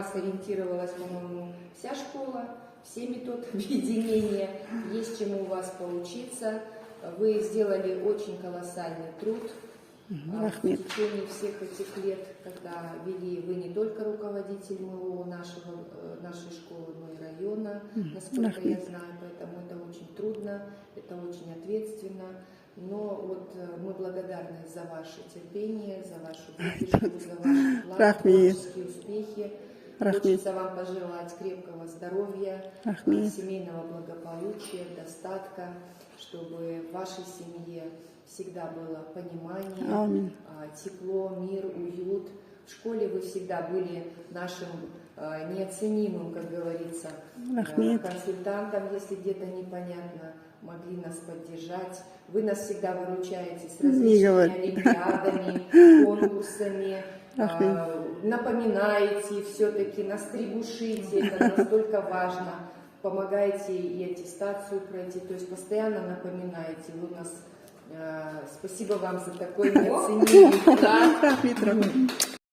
Сориентировалась, по-моему, вся школа, все методы объединения, есть чему у вас поучиться. Вы сделали очень колоссальный труд. В течение всех этих лет, когда вели, вы не только руководитель МО нашей школы, но и района, насколько я знаю, поэтому это очень трудно, это очень ответственно. Но вот мы благодарны за ваше терпение, за вашу выдержку, за ваши вклад, творческие успехи. Хочется вам пожелать крепкого здоровья, семейного благополучия, достатка, чтобы в вашей семье всегда было понимание, тепло, мир, уют. В школе вы всегда были нашим неоценимым, как говорится, консультантом, если где-то непонятно, могли нас поддержать. Вы нас всегда выручаете с различными олимпиадами, конкурсами, напоминаете, все-таки нас требушите, это настолько важно. Помогаете и аттестацию пройти, то есть постоянно напоминаете. Вы нас, спасибо вам за такой неоценимый вклад.